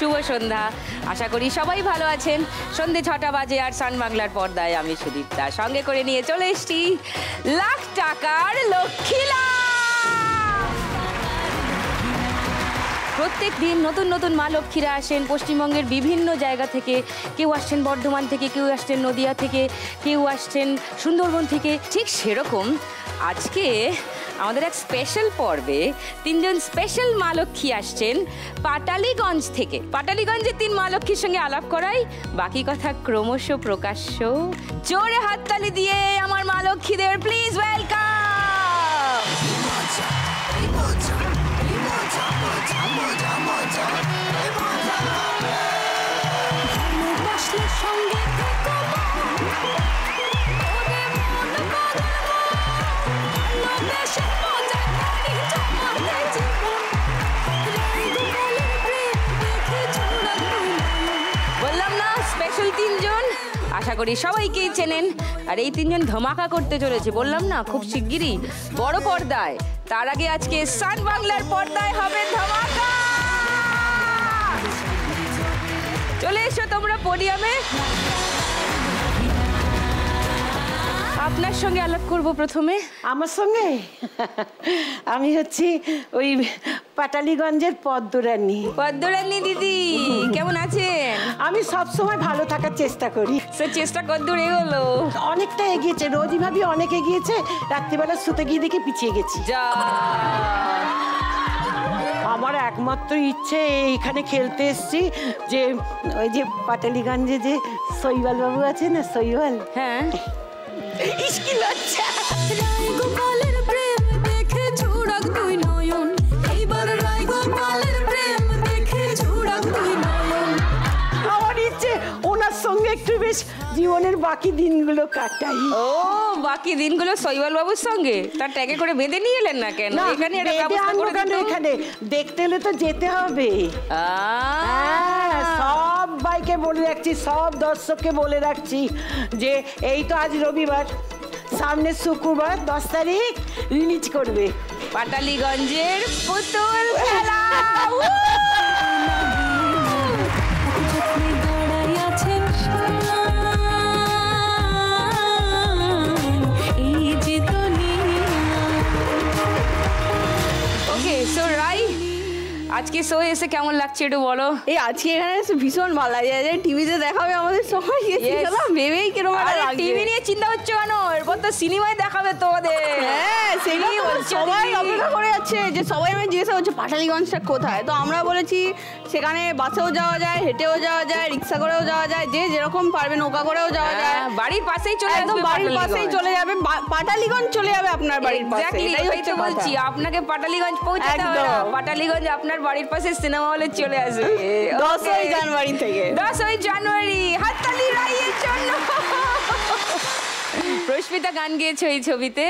শুভ সন্ধ্যা। আশা করি সবাই ভালো আছেন। সন্ধ্যে 6টা বাজে আর সান বাংলার পর্দায় আমি সুদীপ্তা সঙ্গে করে নিয়ে চলে এসেছি লাখ টাকার লক্ষ্মী লাভ। প্রত্যেক দিন নতুন নতুন মা লক্ষ্মীরা আসেন পশ্চিমবঙ্গের বিভিন্ন জায়গা থেকে। কেউ আসছেন বর্ধমান থেকে, কেউ আসছেন নদিয়া থেকে, কেউ আসছেন সুন্দরবন থেকে। ঠিক সেরকম আজকে আমাদের এক স্পেশাল পর্বে 3জন স্পেশাল মা লক্ষ্মী আসছেন পাটালিগঞ্জ থেকে। পাটালিগঞ্জের 3 মা লক্ষ্মীর সঙ্গে আলাপ করাই, বাকি কথা ক্রমশ প্রকাশ্য। জোরে হাততালি দিয়ে আমার মা লক্ষ্মীদের প্লিজ ওয়েলকাম। বললাম না স্পেশাল 3জন, আশা করি সবাইকেই চেনেন। আর এই 3জন ধামাকা করতে চলেছে, বললাম না খুব শিগগিরই বড় পর্দায়। তার আগে আজকে সান বাংলার পর্দায় হবে ধামাকা। চলে এসো তোমরা পোডিয়ামে। আপনার সঙ্গে আলাপ করব প্রথমে। আমার সঙ্গে আমি হচ্ছি ওই পাটালিগঞ্জের পদ্মরানী। পদ্মরানী দিদি কেমন আছেন? আমি সব সময় ভালো থাকার চেষ্টা করি। সে চেষ্টা কদ্দূর এগোলো? অনেকটা এগিয়েছে, রোজই ভাবি অনেক এগিয়েছে, রাত্রিবেলা শুতে গিয়ে দেখি পিছিয়ে গেছি। যা আমার একমাত্র ইচ্ছে এইখানে খেলতে এসছি যে ওই যে পাটালিগঞ্জে যে শৈবাল বাবু আছে না, শৈবাল, হ্যাঁ ইস্কিল হচ্ছে। আমার ইচ্ছে ওনার সঙ্গে একটু বেশ জীবনের বাকি দিনগুলো কাটাই। ও বাকি দিনগুলো শৈবাল বাবুর সঙ্গে তার ট্যাগে করে বেঁধে নিয়ে এলেন না কেন? এখানে একটা ব্যবস্থা করে দিন। এখানে দেখতে হলে তো যেতে হবে। সব বাইকে বলে রাখছি, সব দর্শককে বলে রাখছি যে এই তো আজ রবিবার, সামনে শুক্রবার 10 তারিখ রিলিজ করবে পাটালিগঞ্জের পুতুল খেলা। ওকে সো রাই, আজকে শো এসে কেমন লাগছে একটু বলো। এই আজকে এখানে এসে ভীষণ ভালো লাগে। টিভিতে দেখাবে আমাদের সবাই ভেবেই কিরকম টিভি নিয়ে চিন্তা হচ্ছে কেন? এরপর তো সিনেমায় দেখাবে তোমাদের। হ্যাঁ সেটাই সবাই অপেক্ষা করে যাচ্ছে যে সবাই আমি জিজ্ঞাসা করছে পাটালিগঞ্জটা কোথায়। তো আমরা বলেছি সেখানে বাসেও যাওয়া যায়, হেঁটেও যাওয়া যায়, রিক্সা করেও যাওয়া যায়, যে যেরকম পারবে নৌকা করেও যাওয়া যায়। বাড়ির পাশেই চলে একদম বাড়ির পাশেই চলে যাবে, পাটালিগঞ্জ চলে যাবে আপনার বাড়ির পাশে। এটাই তো বলছি, আপনাকে পাটালিগঞ্জ পৌঁছাতে হবে না, পাটালিগঞ্জ আপনার বাড়ির পাশে সিনেমা হলে চলে আসবে 10ই জানুয়ারি থেকে। 10ই জানুয়ারি হাততালি রাইয়ের জন্য। প্রস্মিতা গান গেয়েছো এই ছবিতে,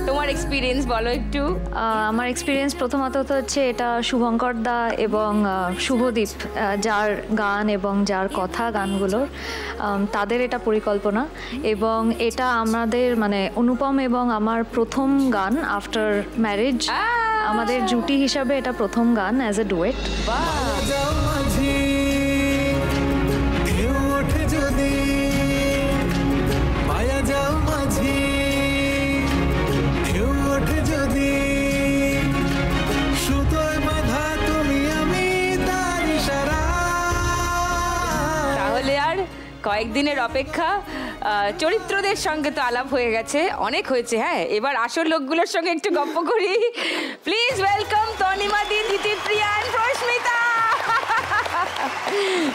তোমার এক্সপিরিয়েন্স বলো একটু। আমার এক্সপিরিয়েন্স প্রথমত তো হচ্ছে এটা শুভঙ্কর দা এবং শুভদীপ যার গান এবং যার কথা গানগুলোর, তাদের এটা পরিকল্পনা এবং এটা আমাদের মানে অনুপম এবং আমার প্রথম গান আফটার ম্যারেজ। আমাদের জুটি হিসাবে এটা প্রথম গান অ্যাজ এ ডুয়েট। তাহলে আর কয়েকদিনের অপেক্ষা। চরিত্রদের সঙ্গে তো আলাপ হয়ে গেছে, অনেক হয়েছে। হ্যাঁ, এবার আসল লোকগুলোর সঙ্গে একটু গল্প করি। Please welcome Tanima di, Ditipriya and Prasmita.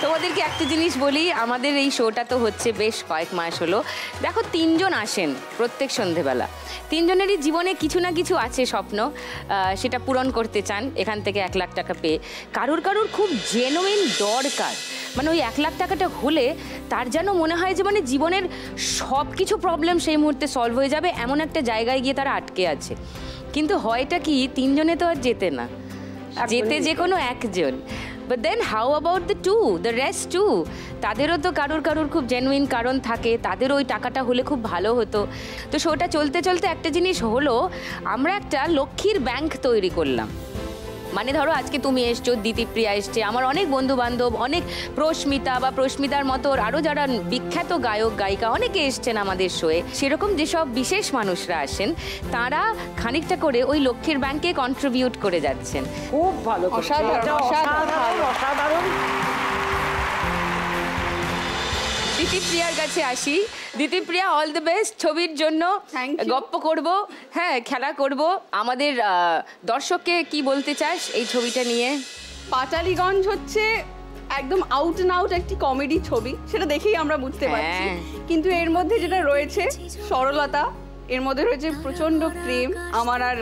তোমাদেরকে একটা জিনিস বলি, আমাদের এই শোটা তো হচ্ছে বেশ কয়েক মাস হলো। দেখো 3জন আসেন প্রত্যেক সন্ধেবেলা। 3জনেরই জীবনে কিছু না কিছু আছে স্বপ্ন, সেটা পূরণ করতে চান এখান থেকে 1 লাখ টাকা পেয়ে। কারুর খুব জেনুইন দরকার, মানে ওই 1 লাখ টাকাটা হলে তার যেন মনে হয় যে মানে জীবনের সব কিছু প্রবলেম সেই মুহূর্তে সলভ হয়ে যাবে, এমন একটা জায়গায় গিয়ে তারা আটকে আছে। কিন্তু হয়টা কি 3জনে তো আর যেতে না, যেতে যে কোনো একজন। But then how about the rest too? তাদেরও তো কারুর খুব জেনুইন কারণ থাকে, তাদেরও ওই টাকাটা হলে খুব ভালো হতো। তো শোটা চলতে চলতে একটা জিনিস হলো, আমরা একটা লক্ষ্মীর ব্যাংক তৈরি করলাম। মানে ধরো আজকে তুমি এসছো, দিতিপ্রিয়া এসছে, আমার অনেক বন্ধু বান্ধব, অনেক প্রস্মিতা বা প্রস্মিতার মতো আরও যারা বিখ্যাত গায়ক গায়িকা অনেকে এসছেন আমাদের শোয়ে, সেরকম যেসব বিশেষ মানুষরা আসেন তারা খানিকটা করে ওই লক্ষ্মীর ব্যাংকে কন্ট্রিবিউট করে যাচ্ছেন। খুব ভালো, অসাধারণ, অসাধারণ অসাধারণ। দিতিপ্রিয়ার কাছে আসি। দিতিপ্রিয়া, অল দ্য বেস্ট ছবির জন্য। Thank you. গপ্প করব, হ্যাঁ খেলা করব। আমাদের দর্শককে কি বলতে চাস এই ছবিটা নিয়ে? পাটালিগঞ্জ হচ্ছে একদম আউট অ্যান্ড আউট একটি কমেডি ছবি, সেটা দেখেই আমরা বুঝতে পারছি। হ্যাঁ। কিন্তু এর মধ্যে যেটা রয়েছে সরলতা, এর মধ্যে রয়েছে প্রচণ্ড প্রেম আমার আর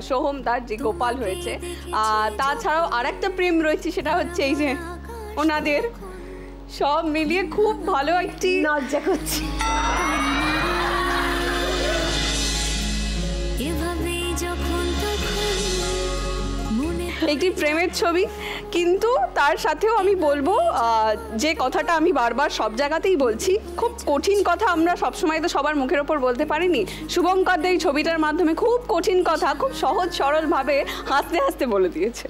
সোহম তার যে গোপাল হয়েছে। তাছাড়াও আর একটা প্রেম রয়েছে, সেটা হচ্ছে এই যে ওনাদের, সব মিলিয়ে খুব ভালো একটি লজ্জা করছি। একটি প্রেমের ছবি। কিন্তু তার সাথেও আমি বলবো যে কথাটা আমি বারবার সব জায়গাতেই বলছি, খুব কঠিন কথা আমরা সবসময় তো সবার মুখের ওপর বলতে পারিনি। শুভঙ্কর দা এই ছবিটার মাধ্যমে খুব কঠিন কথা খুব সহজ সরলভাবে হাসতে হাসতে বলে দিয়েছে।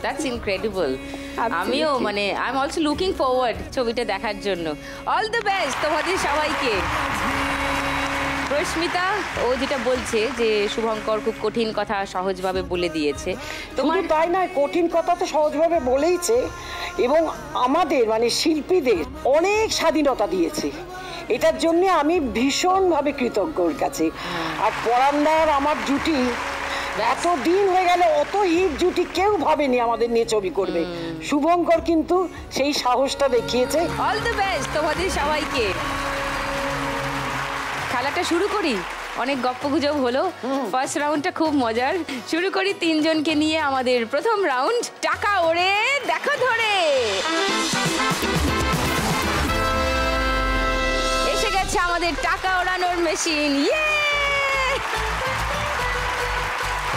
That's incredible. Absolutely. আমিও মানে I am also looking forward ছবিটা দেখার জন্য। অল দ্য বেস্ট তোমাদের সবাইকে। প্রস্মিতা, ও যেটা বলছে যে শুভঙ্কর খুব কঠিন কথা সহজভাবে বলে দিয়েছে, তোমার শুধু তাই নয়, কঠিন কথা তো সহজভাবে বলেইছে এবং আমাদের মানে শিল্পীদের অনেক স্বাধীনতা দিয়েছে। এটার জন্য আমি ভীষণভাবে কৃতজ্ঞ ওর কাছে। আর পরান্দার আমার জুটি, এত দিন হয়ে গেল, অত হিট জুটি কেউ ভাবেনি আমাদের নিয়ে ছবি করবে। শুভঙ্কর কিন্তু সেই সাহসটা দেখিয়েছে। অল দ্য বেস্ট তোমাদের সবাইকে। খেলাটা শুরু করি। অনেক গপ্পগুজব হলো, ফার্স্ট রাউন্ডটা খুব মজার। শুরু করি তিনজনকে নিয়ে আমাদের প্রথম রাউন্ড, টাকা ওড়ে দেখো ধরে। এসে গেছে আমাদের টাকা ওড়ানোর মেশিন। ইয়ে!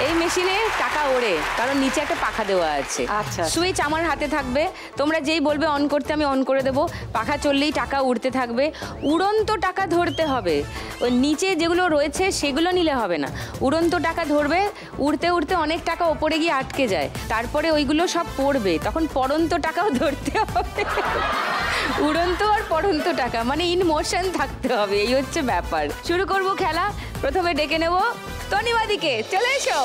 এই মেশিনে টাকা ওড়ে, কারণ নিচে একটা পাখা দেওয়া আছে। আচ্ছা। সুইচ আমার হাতে থাকবে, তোমরা যেই বলবে অন করতে আমি অন করে দেবো। পাখা চললেই টাকা উড়তে থাকবে। উড়ন্ত টাকা ধরতে হবে, ওই নিচে যেগুলো রয়েছে সেগুলো নিলে হবে না। উড়ন্ত টাকা ধরবে, উড়তে উড়তে অনেক টাকা ওপরে গিয়ে আটকে যায়, তারপরে ওইগুলো সব পড়বে, তখন পড়ন্ত টাকাও ধরতে হবে। উড়ন্ত আর পড়ন্ত টাকা মানে ইন মোশন থাকতে হবে, এই হচ্ছে ব্যাপার। শুরু করব খেলা। প্রথমে ডেকে নেব তনিমাদিকে, চলে এসো।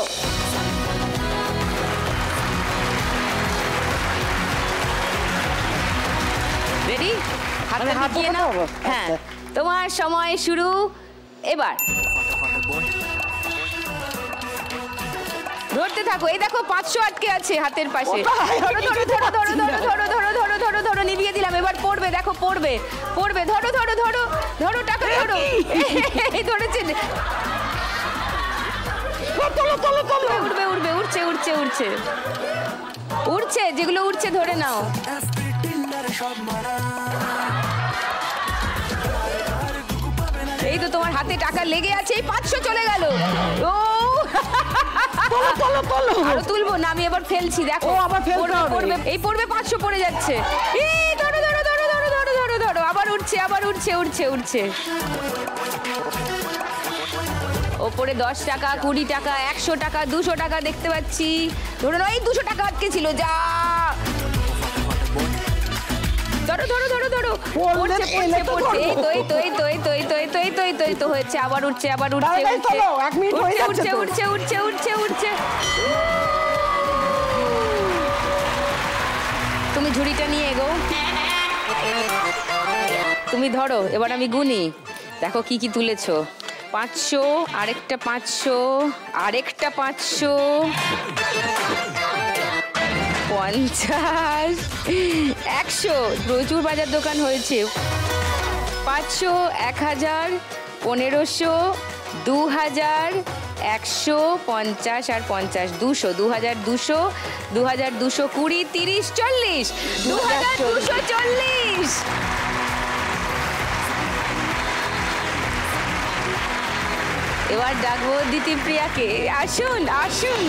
রেডি? হাতটা হাত ঢুকিয়ে নাও। ঢোকাবো? হ্যাঁ, আচ্ছা। তোমার সময় শুরু এবার। ধরতে থাকো। এই দেখো 500 আটকে আছে হাতের পাশে। ধরো ধরো ধরো ধরো ধরো ধরো ধরো ধরো ধরো ধরো, নিভিয়ে দিলাম। এবার পড়বে, দেখো পড়বে পড়বে। ধরো ধরো ধরো ধরো, টাকা ধরো। এই ধরেছে। উঠবে উঠবে, উঠছে উঠছে উঠছে উঠছে, যেগুলো উঠছে ধরে নাও। এই তো তোমার হাতে টাকা লেগে আছে। এই 500 চলে গেল। ও আরো তুলবো না, আমি এবার ফেলছি। দেখো আবার ফেলতে হবে। পড়বে, এই পড়বে 500 পড়ে যাচ্ছে। এই ধরো ধরো ধরো ধরো ধরো ধরো ধরো, আবার উঠছে আবার উঠছে উঠছে উঠছে। ওপরে 10 টাকা, 20 টাকা, 100 টাকা, 200 টাকা দেখতে পাচ্ছি। ধরো না, এই 200 টাকা আটকে ছিল। যা ধরো ধরো ধরো ধরো, পড়ছে পড়ছে পড়ছে। এই তো এই তো এই তো এই তো এই তো এই তো এই তো এই তো এই তো হচ্ছে। আবার উঠছে আবার উঠছে তাড়াতাড়ি উঠছে তোলো, 1 মিনিট হয়ে যাচ্ছে উঠছে তো। উঠছে উঠছে উঠছে উঠছে। তুমি ঝুড়িটা নিয়ে এগো। তুমি ধরো, এবার আমি গুনি। দেখো কি কি তুলেছো। 500, আরেকটা 500, আরেকটা 500, 50, 100। প্রচুর বাজার দোকান হয়েছে। 500, 1000, 1500, 2000, 150 আর 50, 200, 2200, 2220, 30, 40, 2240। এবার ডাকবো দিতিপ্রিয়াকে। আসুন আসুন।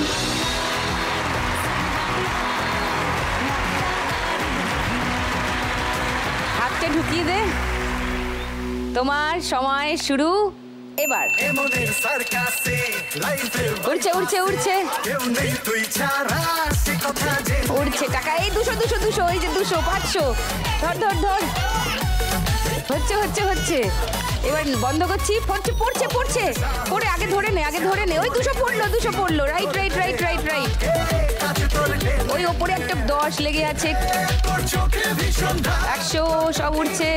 হাতটা ঢুকিয়ে দে। তোমার সময় শুরু এবার উড়ছে উড়ছে উড়ছে উড়ছে টাকা। এই 200 200 200, ওই যে 200 500, ধর ধর ধর, হচ্ছে হচ্ছে হচ্ছে। এবার বন্ধ করছি, পড়ছে পড়ছে পড়ছে, পড়ে আগে ধরে নে, আগে ধরে নে। ওই 200 পড়লো, 200 পড়লো, right right right right right. ওই ওপরে একটা 10 লেগে আছে, 100, সব উড়ছে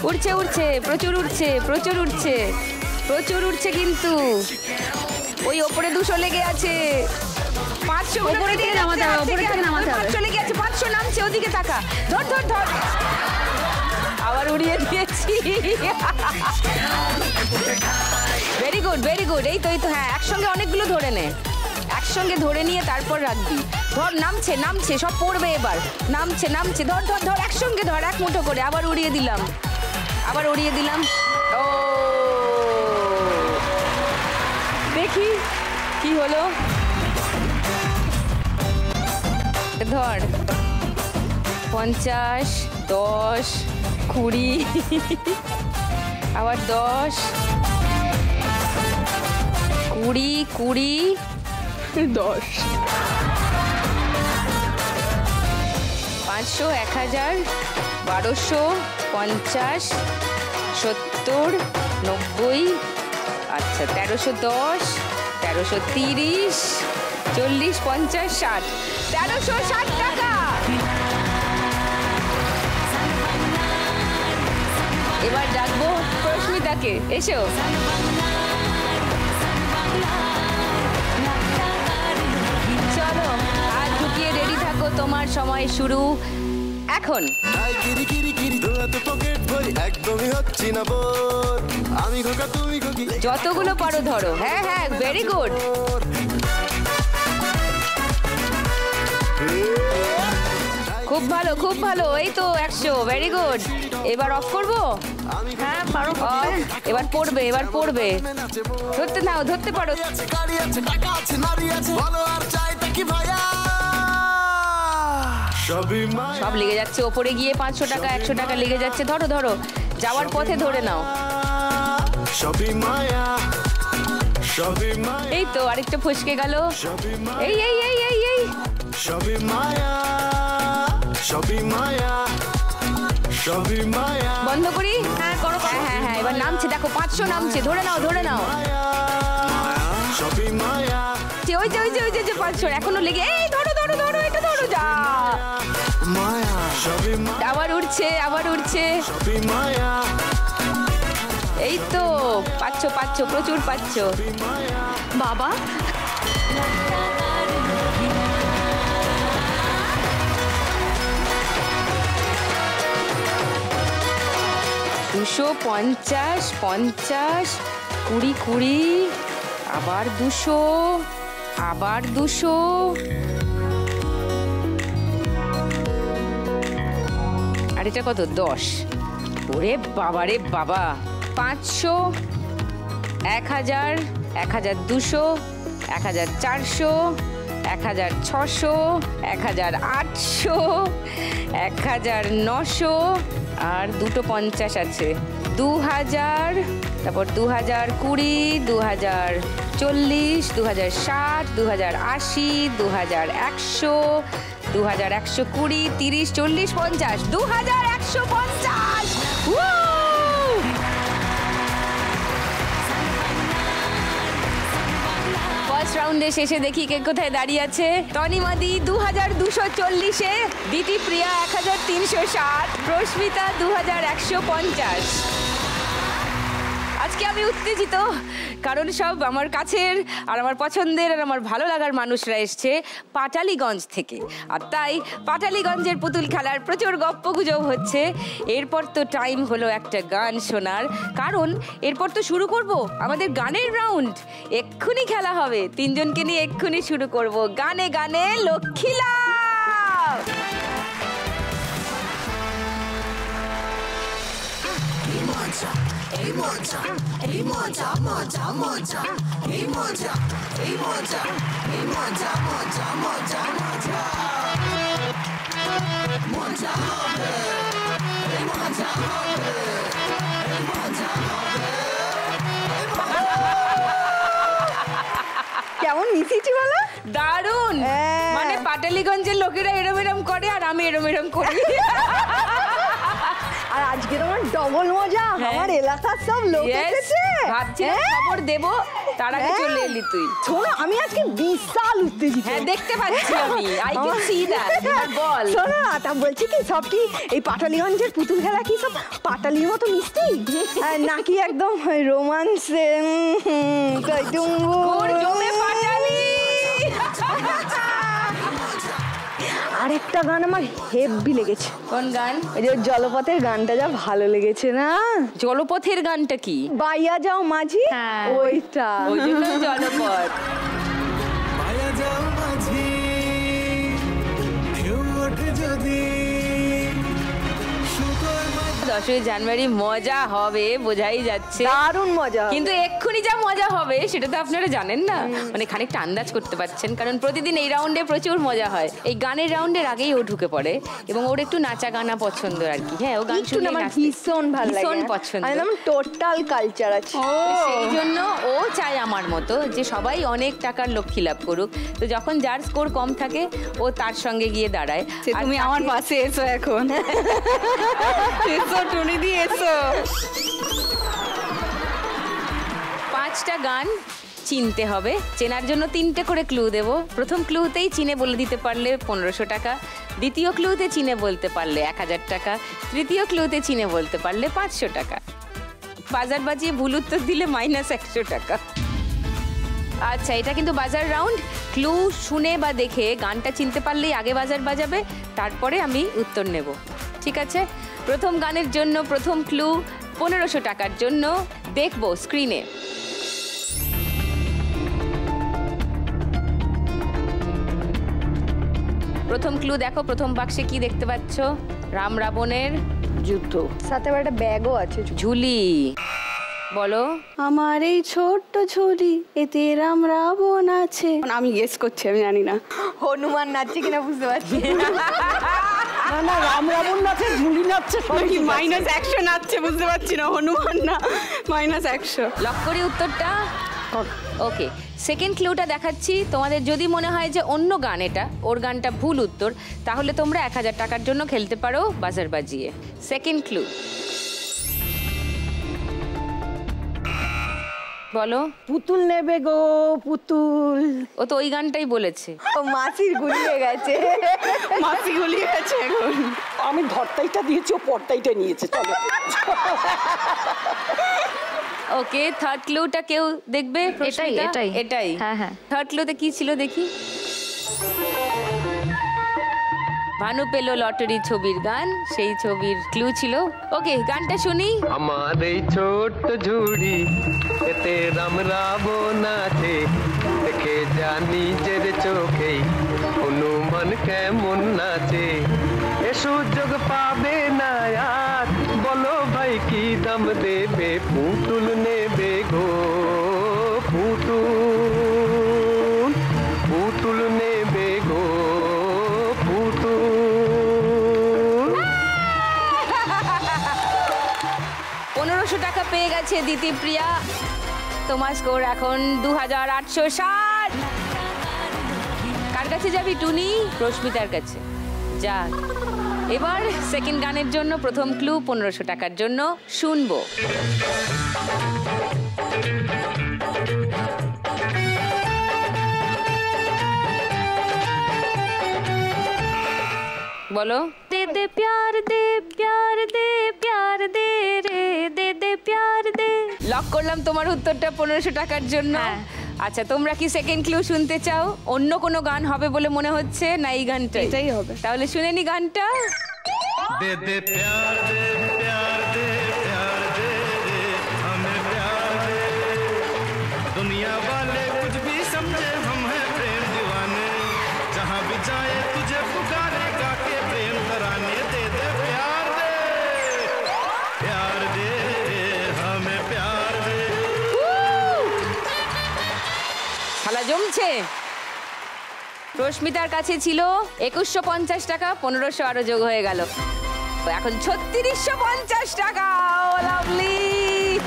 উড়ছে উড়ছে, প্রচুর উড়ছে প্রচুর উড়ছে প্রচুর উড়ছে কিন্তু। ওই ওপরে 200 লেগে আছে, 500 ওপরে থেকে নামাতে হবে, ওপরে থেকে নামাতে হবে। 500 লেগে আছে, 500 নামছে, ওদিকে তাকা, ধর ধর ধর। আবার উড়িয়ে দিয়েছি। Very good very good. এই তো এই তো, হ্যাঁ একসঙ্গে অনেকগুলো ধরে নে, একসঙ্গে ধরে নিয়ে তারপর রাখবি। ধর, নামছে নামছে, সব পড়বে এবার, নামছে নামছে, ধর ধর ধর, একসঙ্গে ধর, এক মুঠো করে। আবার উড়িয়ে দিলাম, আবার উড়িয়ে দিলাম। ও দেখি কি হলো, ধর 50, 10, 20, আবার 10, 20, 20, 10, 500, 1000, 1200, 50, 70, 90, আচ্ছা 1310, 1330, 40, 50, 60, 1360 টাকা। এবার ডাকবো প্রস্মিতাকে, এসো। চলো আর ঢুকিয়ে রেডি থাকো, তোমার সময় শুরু এখন। যতগুলো পারো ধরো, হ্যাঁ হ্যাঁ, ভেরি গুড। খুব ভালো খুব ভালো, এই তো 100, ভেরি গুড। এবার অফ করবো, হ্যাঁ পারো। এবার পড়বে, এবার পড়বে, ধরতে নাও, ধরতে পারো। সব লেগে যাচ্ছে, ওপরে গিয়ে 500 টাকা 100 টাকা লেগে যাচ্ছে। ধরো ধরো, যাওয়ার পথে ধরে নাও। এই তো আরেকটা ফসকে গেল, এই এই এই এই এই, বন্ধ করি, হ্যাঁ করো, হ্যাঁ হ্যাঁ হ্যাঁ, এবার নামছে, দেখো 500 নামছে, ধরে নাও ধরে নাও। ওই যে ওই যে ওই যে 500 এখনো লেগে, এই ধরো ধরো ধরো, এটা ধরো, যা আবার উঠছে আবার উঠছে। এই তো পাচ্ছ পাচ্ছ, প্রচুর পাচ্ছ বাবা। দুশো 50, 50, 20, 20, আবার 200, আবার 200, আর এটা কত, 10। ওরে বাবা রে বাবা, 500, 1000, 1200, 1400, 1600, 1800, 1900, আর দুটো 50 আছে, 2000, তারপর 2020, 2040, 2060, 2080, 2100, 2120, 30, 40, 50, 2150। ফার্স্ট রাউন্ডে শেষে দেখি কে কোথায় দাঁড়িয়ে আছে। তনিমাদি 2240-এ, বিটি প্রিয়া 1360, প্রস্মিতা 2150। আজকে আমি উত্তেজিত, কারণ সব আমার কাছের আর আমার পছন্দের আর আমার ভালো লাগার মানুষরা এসছে পাটালিগঞ্জ থেকে। আর তাই পাটালিগঞ্জের পুতুল খেলার প্রচুর গপ্পগুজব হচ্ছে। এরপর তো টাইম হলো একটা গান শোনার, কারণ এরপর তো শুরু করব আমাদের গানের রাউন্ড। এক্ষুনি খেলা হবে, তিনজনকে নিয়ে এক্ষুনি শুরু করব গানে গানে লক্ষ্মী লাভ। এই মজা, এই মজা, মজা মজা, এই মজা, এই মজা, এই মজা, মজা মজা মজা, মজা হবে, এই মজা হবে, এই মজা হবে, এই পাটালিগঞ্জের লোকেরা এরম এরম করে আর আমি এরম এরম করি। আর আজকে তোমার ডবল মজা, আমার এলাকার সব লোক Yes, এসেছে। ভাবছিলাম হ্যাঁ? খবর দেবো, তার আগে হ্যাঁ। চলে এলি তুই। শোনো, আমি আজকে বিশাল উত্তেজিত। হ্যাঁ দেখতে পাচ্ছি আমি, I can see that. এবার বল। শোনো না, তা বলছি কি সব কি এই পাটালিগঞ্জের পুতুল খেলা কি সব পাটালির মতো মিষ্টি নাকি একদম রোমান্সে ওর জমে পাটালি। আরেকটা গান আমার হেভি লেগেছে। কোন গান? ওই যে জলপথের গানটা যা ভালো লেগেছে না। জলপথের গানটা কি? বাইয়া যাও মাঝি, হ্যাঁ। ওইটা। ওই জন্য জলপথ। মায়া যাও মাঝি ঢেউ ওঠে যদি 10ই জানুয়ারি মজা হবে বোঝাই যাচ্ছে, দারুণ মজা হবে। কিন্তু এক্ষুনি যা মজা হবে সেটা তো আপনারা জানেন না, মানে খানিকটা আন্দাজ করতে পারছেন, কারণ প্রতিদিন এই রাউন্ডে প্রচুর মজা হয়। এই গানের রাউন্ডের আগেই ও ঢুকে পড়ে এবং ওর একটু নাচা গানা পছন্দ আর কি। হ্যাঁ, ও গান একটু শুনে আমার নাচতে ভীষণ ভালো লাগে, ভীষণ পছন্দ। একদম টোটাল কালচার আছে। সেই জন্য ও চায় আমার মতো যে সবাই অনেক টাকার লক্ষ্মী লাভ করুক, তো যখন যার স্কোর কম থাকে ও তার সঙ্গে গিয়ে দাঁড়ায়। সে আর তুমি তাকে- আমার পাশে এসো এখন। এসো টুনি দি এসো। 5টা গান চিনতে হবে, চেনার জন্য 3টে করে ক্লু দেব। প্রথম ক্লুতেই চিনে বলে দিতে পারলে 1500 টাকা, দ্বিতীয় ক্লুতে চিনে বলতে পারলে 1000 টাকা, তৃতীয় ক্লুতে চিনে বলতে পারলে 500 টাকা। বাজার বাজিয়ে ভুল উত্তর দিলে -100 টাকা। আচ্ছা, এটা কিন্তু বাজার রাউন্ড। ক্লু শুনে বা দেখে গানটা চিনতে পারলেই আগে বাজার বাজাবে, তারপরে আমি উত্তর নেব, ঠিক আছে? প্রথম গানের জন্য প্রথম ক্লু 1500 টাকার জন্য দেখব স্ক্রিনে। প্রথম ক্লু দেখো, প্রথম বাক্সে কি দেখতে পাচ্ছ? রাম রাবণের যুদ্ধ। সাথে আবার একটা ব্যাগও আছে। ঝুলি। বলো। আমার এই ছোট্ট ঝুলি এতে রাম রাবণ আছে। আমি গেস করছি, আমি জানি না। হনুমান নাচছে কিনা বুঝতে পারছি না না, রাম রাবণ নাচে, ঝুলি নাচছে, সবই ঠিক আছে। -100 নাচছে, বুঝতে পারছি না। হনুমান না, -100। লক করি উত্তরটা। ওকে, সেকেন্ড ক্লুটা দেখাচ্ছি তোমাদের। যদি মনে হয় যে অন্য গান এটা, ওর গানটা ভুল উত্তর, তাহলে তোমরা 1000 টাকার জন্য খেলতে পারো বাজার বাজিয়ে। সেকেন্ড ক্লু বলো। পুতুল নেবে গো পুতুল। ও তো ওই গানটাই বলেছে। ও মাসির গুলিয়ে গেছে। মাসি গুলিয়ে গেছে এখন। আমি ধরতাইটা দিয়েছি, ও পর্দাইটা নিয়েছে। চলো। ওকে, থার্ড ক্লুটা কেউ দেখবে? প্রশ্নটা? এটাই। এটাই। হ্যাঁ, হ্যাঁ। থার্ড ক্লুতে কি ছিল দেখি। ভানু পেলো লটারি ছবির গান, সেই ছবির ক্লু ছিল। ওকে, গানটা শুনি। আমার এই ছোট্ট ঝুড়ি এতে রাম রাবণ আছে, দেখে যা নিজের চোখেই হনুমান কেমন নাচে। এ সুযোগ পাবে না আর, বলো ভাই কি দাম দেবে? পুতুল নেবে গো পুতুল, পুতুল নেবে গো পুতুল। 1500 টাকা পেয়ে গেছে দিতিপ্রিয়া। তোমার স্কোর এখন 2860। কার কাছে যাবি টুনি? রশ্মিতার কাছে। যা, এবার সেকেন্ড গানের জন্য প্রথম ক্লু 1500 টাকার জন্য শুনবো। বলো। दे दे प्यार दे प्यार दे प्यार दे रे दे दे प्यार दे। লক করলাম তোমার উত্তরটা 1500 টাকার জন্য। হ্যাঁ। আচ্ছা, তোমরা কি সেকেন্ড ক্লু শুনতে চাও? অন্য কোনো গান হবে বলে মনে হচ্ছে, না এই গানটাই? এটাই হবে। তাহলে শুনে নি গানটা। दे दे प्यार दे प्यार दे प्यार दे रे हमें प्यार दे। दुनिया वाले कुछ भी समझे, हम हैं प्रेम दीवाने। जहाँ भी जाए तुझे पुकारे, गा के प्रेम तराने। दे दे प्यार दे रे हमें प्यार दे। খেলা জমছে। রশ্মিতার কাছে ছিল 2150 টাকা, 1500 আরো যোগ হয়ে গেল, এখন 3650 টাকা। লাভলি।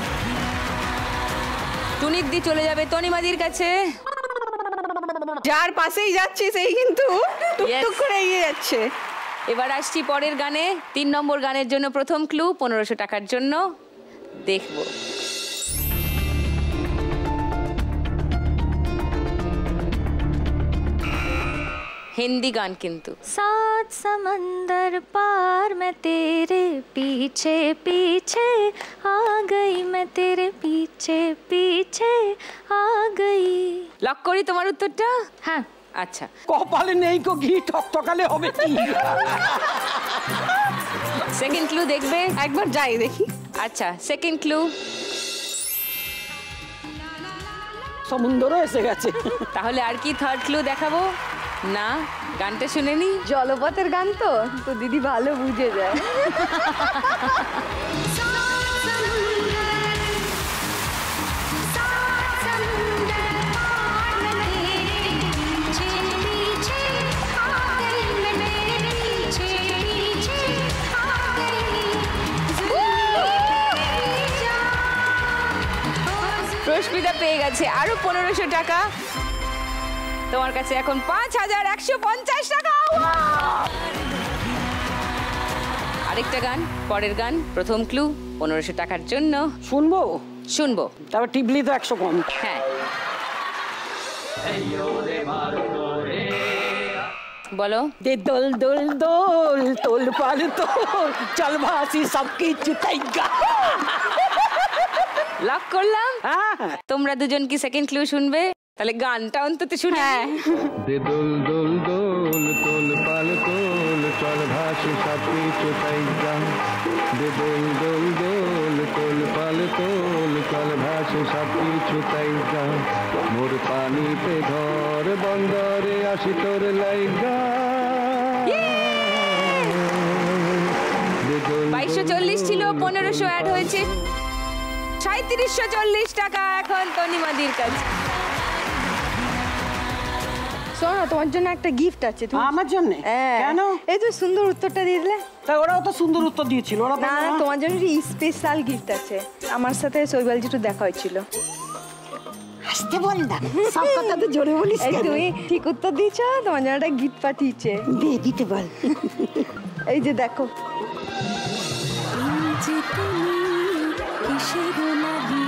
টুনির দি চলে যাবে তনিমাদির কাছে। যার পাশেই যাচ্ছি সেই কিন্তু টুকটুক করে এগিয়ে যাচ্ছে। এবার আসছি পরের গানে। 3 নম্বর গানের জন্য প্রথম ক্লু 1500 টাকার জন্য। দেখবো হিন্দি গান কিন্তু। सात समंदर पार मैं तेरे पीछे पीछे आ गई, मैं तेरे पीछे पीछे आ गई। লক করি তোমার উত্তরটা? হ্যাঁ। আচ্ছা, কপালে নেই কো ঘি ঠকঠকালে হবে কি? সেকেন্ড ক্লু দেখবে? একবার যাই দেখি। আচ্ছা, সেকেন্ড ক্লু। সমুদ্রও এসে গেছে। তাহলে আর কি থার্ড ক্লু দেখাবো? না, গানটা শুনেনি? জলপথের গান তো তো দিদি ভালো বুঝে যায়। প্রস্মিতা পেয়ে গেছে আরো 1500 টাকা। তোমার কাছে এখন 5150 টাকা। আরেকটা গান, পরের গান, প্রথম ক্লু 1500 টাকার জন্য। শুনবো? শুনবো। তারপর টিপলি তো 100 কম। হ্যাঁ, বলো। দে দোল দোল দোল তোল পাল তোল চল ভাসি সব কিছু তাইগা। লক করলাম। হ্যাঁ, তোমরা দুজন কি সেকেন্ড ক্লু শুনবে? তাহলে গানটা অন্তত শুনে। দে দোল দোল দোল তোল পাল তোল চল ভাসি সব কিছু তাইগা। দে দোল দোল দোল তোল পাল তোল চল ভাসি সব কিছু তাইগা। মোর পানিতে ঘর বন্দরে আসি তোর লাইগা। 2240 ছিল, 1500 অ্যাড হয়েছে, 3740 টাকা এখন তনিমাদির কাছে। শোনো, তোমার জন্য একটা গিফট আছে। আমার জন্য? হ্যাঁ। কেন? এই তো সুন্দর উত্তরটা দিয়ে দিলে। তা ওরাও তো সুন্দর উত্তর দিয়েছিল। ওরা না না, তোমার জন্য স্পেশাল গিফট আছে। আমার সাথে শৈবালজিটু দেখা হয়েছিল। আসতে বল না, সব কথা তো জোরে বলিস। এই তুমি ঠিক উত্তর দিয়েছো, তোমার জন্য একটা গিফট পাঠিয়েছে। দিয়ে দিতে বল। এই যে দেখো। কিসের লাগি